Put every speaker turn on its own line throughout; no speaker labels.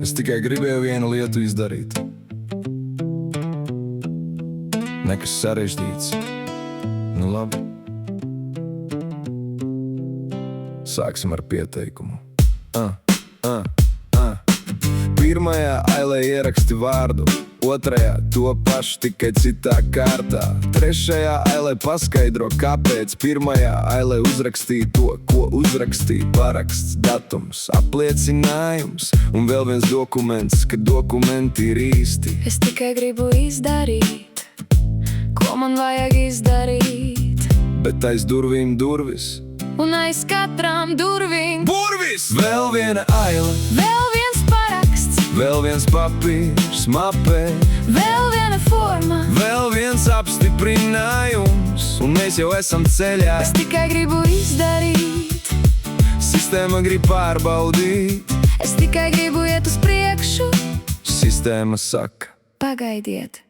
Es tikai gribēju vienu lietu izdarīt. Nekas sarežģīts. Nu labi. Sāksim ar pieteikumu. Pirmajā ailē ieraksti vārdu, otrajā to pašu, tikai citā kārtā. Trešajā ailē paskaidro, kāpēc. Pirmajā ailē uzrakstīja to, ko uzrakstīja. Paraksts, datums, apliecinājums un vēl viens dokuments, ka dokumenti ir īsti.
Es tikai gribu izdarīt, ko man vajag izdarīt.
Bet aiz durvīm durvis.
Un aiz katrām durvīm
Burvis! Vēl viena aila,
vēl viens paraksts,
vēl viens papīrs mapē,
vēl viena forma.
vēl viens apstiprinājums, un mēs jau esam ceļā.
Es tikai gribu izdarīt,
Sistēma grib pārbaudīt.
es tikai gribu iet uz priekšu.
Sistēma saka.
Pagaidiet.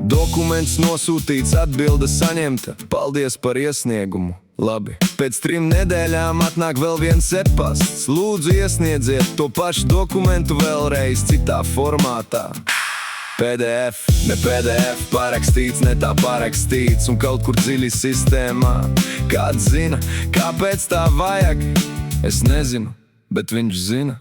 Dokuments nosūtīts, atbilde saņemta. Paldies par iesniegumu. Labi. Pēc 3 nedēļām atnāk vēl viens e-pasts. Lūdzu iesniedziet to pašu dokumentu vēlreiz citā formātā. PDF, ne PDF, parakstīts, ne tā parakstīts. Un kaut kur dziļi sistēmā. Kāds zina, kāpēc tā vajag? Es nezinu, bet viņš zina.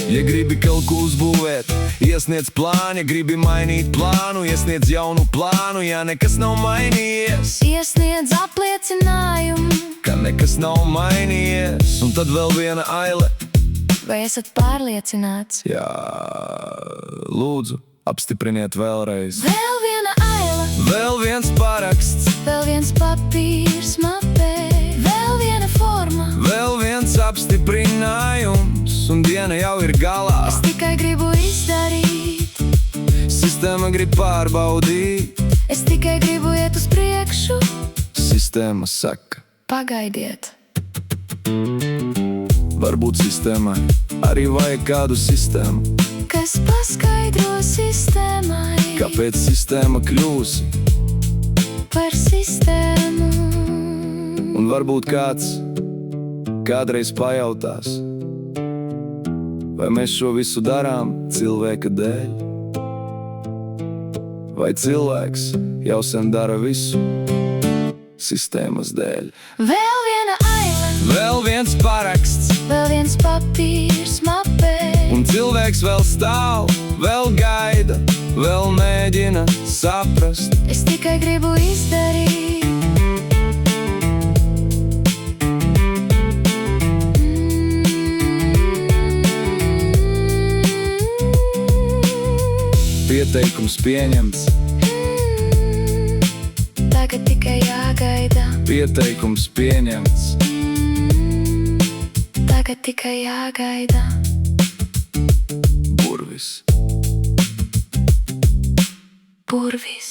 Ja gribi kaut ko uzbūvēt, iesniedz plānu. Ja gribi mainīt plānu, iesniedz jaunu plānu. Ja nekas nav mainījies,
Iesniedz apliecinājumu.
ka nekas nav mainījies. Un tad vēl viena aile.
Vai esat pārliecināts?
Jā, lūdzu, apstipriniet vēlreiz.
Vēl viena aila,
Vēl viens paraksts,
vēl viens papīrs mapē, vēl viena forma.
vēl viens apstiprinājums, un diena jau ir galā.
Es tikai gribu izdarīt,
Sistēma grib pārbaudīt.
es tikai gribu iet uz priekšu.
Sistēma saka.
Pagaidiet.
Varbūt sistēmai arī vajag kādu sistēmu.
Kas paskaidro sistēmai
Kāpēc sistēma kļūsi?
par sistēmu?
Un varbūt kāds kādreiz pajautās, vai mēs šo visu darām cilvēka dēļ? Vai cilvēks jau sen dara visu sistēmas dēļ?
Vēl viena aila,
Vēl viens paraksts,
vēl viens papīrs mapē,
un cilvēks vēl stāv, vēl gaida, vēl mēģina saprast.
es tikai gribu izdarīt.
Pieteikums pieņemts.
Tagad tikai jāgaida.
Pieteikums pieņemts.
Tagad tikai jāgaida.
Burvis.
Burvis.